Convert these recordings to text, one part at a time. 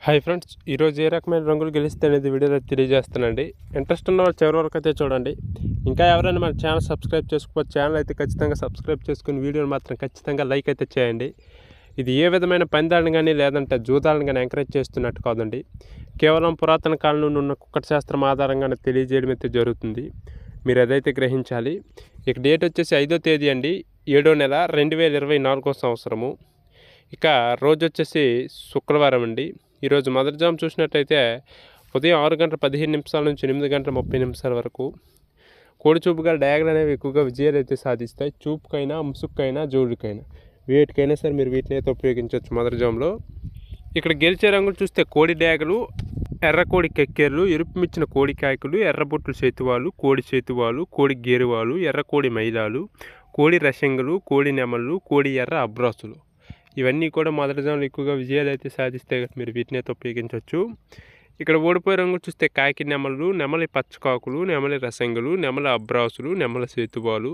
Hi friends, ఈరోజు ఏ రకమైన రంగులు గెలిస్తే అనేది వీడియోలో తెలియజేస్తానండి. ఇంట్రెస్ట్ ఉన్న వాళ్ళు చివరి వరకు అయితే చూడండి. ఇంకా ఎవరైనా మన ఛానల్ సబ్స్క్రైబ్ చేసుకోవచ్చు. ఛానల్ అయితే ఖచ్చితంగా సబ్స్క్రైబ్ చేసుకుని వీడియోని మాత్రం ఖచ్చితంగా లైక్ అయితే చేయండి. ఇది ఏ విధమైన పందాలను కానీ లేదంటే జూదాలను కానీ ఎంకరేజ్ చేస్తున్నట్టు కాదండి. కేవలం పురాతన కాలం నుండి ఉన్న కుక్కటి శాస్త్రం ఆధారంగానే తెలియజేయడం అయితే జరుగుతుంది. మీరు అదైతే గ్రహించాలి. ఇక డేట్ వచ్చేసి 5వ తేదీ అండి, 7వ నెల 2024 సంవత్సరము. ఇక రోజు వచ్చేసి శుక్రవారం అండి. ఈరోజు మొదటి జాము చూసినట్టయితే ఉదయం 6:15 నుంచి 8:30 వరకు కోడి చూపుగా డయాగ్రల్ అనేవి ఎక్కువగా విజయాలు అయితే సాధిస్తాయి. చూపుకైనా, ముసుక్కైనా, జోడుకైనా వేటికైనా సరే మీరు వీటిని అయితే ఉపయోగించవచ్చు మొదటి జాములో. ఇక్కడ గెలిచే రంగులు చూస్తే కోడి డయాగలు, ఎర్ర కోడి కెక్కెర్లు, ఎరుపు మిచ్చిన కోడి కాయకులు, ఎర్రబొట్లు చేతువాలు, కోడి చేతువాలు, కోడి గేరువాలు, ఎర్ర కోడి మైలాలు, కోడి రసంగులు, కోడి నెమళ్ళు, కోడి ఎర్ర అబ్రాసులు. ఇవన్నీ కూడా మొదటి జాములు ఎక్కువగా విజయాలు అయితే సాధిస్తే మీరు వీటిని అయితే ఉపయోగించవచ్చు. ఇక్కడ ఓడిపోయే రంగులు చూస్తే కాకి నెమళ్ళు, నెమలి పచ్చకాకులు, నెమలి రసంగులు, నెమల అబ్రాసులు, నెమల సేతువాలు,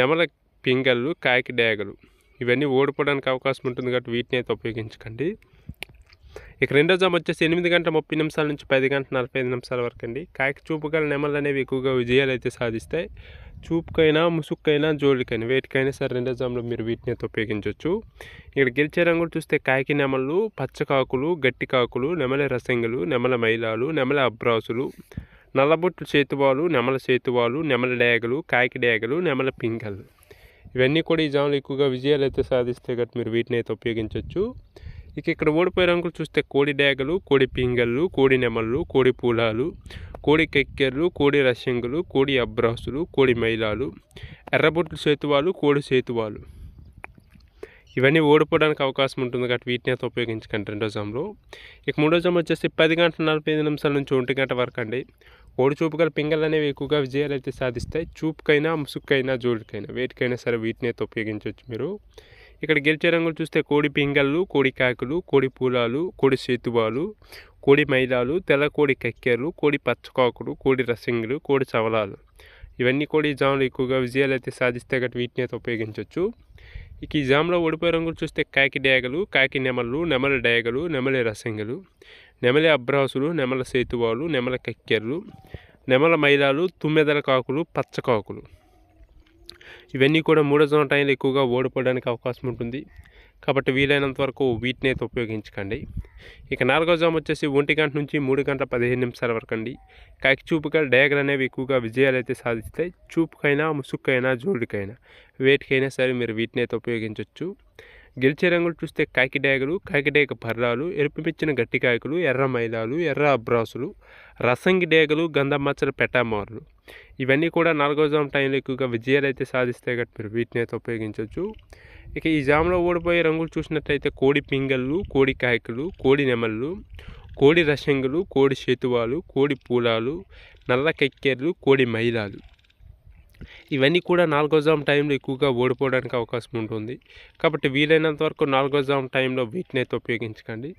నెమల పింగళ్ళు, కాకి డేగలు. ఇవన్నీ ఓడిపోవడానికి అవకాశం ఉంటుంది కాబట్టి వీటిని అయితే ఉపయోగించకండి. ఇక రెండో జాము వచ్చేసి 8:30 నుంచి 10:45 వరకు అండి. కాకి చూపుగల నెమలు అనేవి ఎక్కువగా విజయాలు అయితే సాధిస్తాయి. చూపుకైనా, ముసుక్కైనా, జోలికైనా వేటికైనా సరే రెండో జాములో మీరు వీటిని అయితే ఉపయోగించవచ్చు. ఇక్కడ గెలిచే రంగులు చూస్తే కాకి నెమళ్ళు, పచ్చకాకులు, గట్టి కాకులు, నెమల రసంగులు, నెమల మైలాలు, నెమల అబ్రాసులు, నల్లబొట్లు చేతువాలు, నెమల సేతువాలు, నెమల డేగలు, కాకి డేగలు, నెమల పింగళ్ళు. ఇవన్నీ కూడా ఈ జాములు ఎక్కువగా విజయాలు అయితే సాధిస్తే కాబట్టి మీరు వీటిని అయితే ఉపయోగించవచ్చు. ఇక ఇక్కడ ఓడిపోయే రంగులు చూస్తే కోడి డేగలు, కోడి పింగళ్ళు, కోడి నెమళ్ళు, కోడి పూలాలు, కోడి కెక్కెర్లు, కోడి రసంగులు, కోడి అబ్రాసులు, కోడి మైలాలు, ఎర్రబొట్లు సేతువాలు, కోడి సేతువాలు. ఇవన్నీ ఓడిపోవడానికి అవకాశం ఉంటుంది కాబట్టి వీటిని అయితే ఉపయోగించకండి రెండో జాములో. ఇక మూడో జాము వచ్చేసి 10:45 నుంచి 1 గంట వరకు అండి. కోడి చూపుగల పింగళ్ళు అనేవి ఎక్కువగా విజయాలు అయితే సాధిస్తాయి. చూపుకైనా, ముసుక్కైనా, జోడికైనా వేటికైనా సరే వీటిని అయితే ఉపయోగించవచ్చు మీరు. ఇక్కడ గెలిచే రంగులు చూస్తే కోడి పింగళ్ళు, కోడి కాకులు, కోడి పూలాలు, కోడి సేతువాలు, కోడి మైలాలు, తెల్ల కోడి కక్కెర్లు, కోడి పచ్చకాకులు, కోడి రసంగులు, కోడి చవలాలు. ఇవన్నీ కూడా ఈ జాములు ఎక్కువగా విజయాలు అయితే సాధిస్తే గట్టి వీటిని అయితే ఉపయోగించవచ్చు. ఇక ఈ జాములో ఓడిపోయే రంగులు చూస్తే కాకి డేగలు, కాకి నెమళ్ళు, నెమల డేగలు, నెమలి రసంగులు, నెమలి అబ్రాసులు, నెమల సేతువాలు, నెమల కక్కెర్లు, నెమల మైలాలు, తుమ్మెదల కాకులు, పచ్చకాకులు. ఇవన్నీ కూడా మూడో జాము టైంలో ఎక్కువగా ఓడిపోవడానికి అవకాశం ఉంటుంది కాబట్టి వీలైనంత వరకు వీటిని అయితే ఉపయోగించకండి. ఇక నాలుగో జాము వచ్చేసి 1 గంట నుంచి 3:15 వరకు అండి. కాకి చూపుగా డయాగ్రల్ అనేవి ఎక్కువగా విజయాలు అయితే సాధిస్తాయి. చూపుకైనా, ముసుక్కైనా, జోడికైనా వేటికైనా సరే మీరు వీటిని అయితే ఉపయోగించవచ్చు. గెలిచే రంగులు చూస్తే కాకి డేగలు, కాకి డేగ పర్రాలు, ఎరుపు మిచ్చిన గట్టి కాయకులు, ఎర్ర మైలాలు, ఎర్ర అబ్రాసులు, రసంగి డేగలు, గంధం మచ్చల పెటామార్లు. ఇవన్నీ కూడా నాలుగో జాము టైంలో ఎక్కువగా విజయాలు అయితే సాధిస్తే కాబట్టి మీరు వీటిని అయితే ఉపయోగించవచ్చు. ఇక ఈ జాములో ఓడిపోయే రంగులు చూసినట్లయితే కోడి పింగళ్ళు, కోడి కాయకులు, కోడి నెమళ్ళు, కోడి రసంగులు, కోడి చేతువాలు, కోడి పూలాలు, నల్ల కెక్కెర్లు, కోడి మైలాలు. ఇవన్నీ కూడా నాలుగో జాము టైంలో ఎక్కువగా ఓడిపోవడానికి అవకాశం ఉంటుంది కాబట్టి వీలైనంత వరకు నాలుగో జాము టైంలో వీటిని అయితే ఉపయోగించకండి.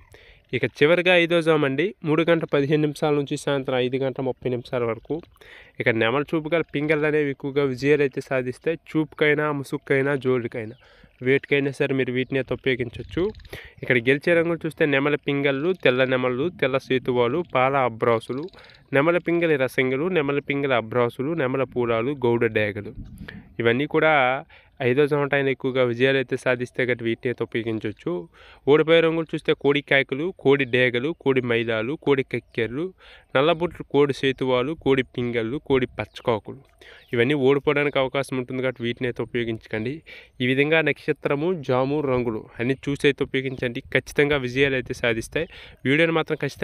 ఇక చివరిగా 5వ జాము అండి, 3:15 నుంచి సాయంత్రం 5:30 వరకు. ఇక నెమల చూపుగా పింగళ్ళు అనేవి ఎక్కువగా విజయాలు అయితే సాధిస్తాయి. చూపుకైనా, ముసుక్కైనా, జోడికైనా వేటికైనా సరే మీరు వీటిని అయితే ఉపయోగించవచ్చు. ఇక్కడ గెలిచే రంగులు చూస్తే నెమల పింగళ్ళు, తెల్ల నెమళ్ళు, తెల్ల సేతువాలు, పాల అబ్రాసులు, నెమల పింగళి రసంగులు, నెమల పింగళి అబ్రాసులు, నెమల పూలాలు, గౌడ డేగలు. ఇవన్నీ కూడా 5వ జాము టైంలో ఎక్కువగా విజయాలు అయితే సాధిస్తే గట్టి వీటిని అయితే ఉపయోగించవచ్చు. ఓడిపోయే రంగులు చూస్తే కోడి కాయకులు, కోడి డేగలు, కోడి మైలాలు, కోడి కక్కెర్లు, నల్లబొట్లు, కోడి సేతువాలు, కోడి పింగళ్ళు, కోడి పచ్చకాకులు. ఇవన్నీ ఓడిపోవడానికి అవకాశం ఉంటుంది కాబట్టి వీటిని అయితే ఉపయోగించకండి. ఈ విధంగా నక్షత్రము, జాము, రంగులు అన్ని చూసి అయితే ఉపయోగించండి. ఖచ్చితంగా విజయాలు అయితే సాధిస్తాయి. వీడియోని మాత్రం ఖచ్చితంగా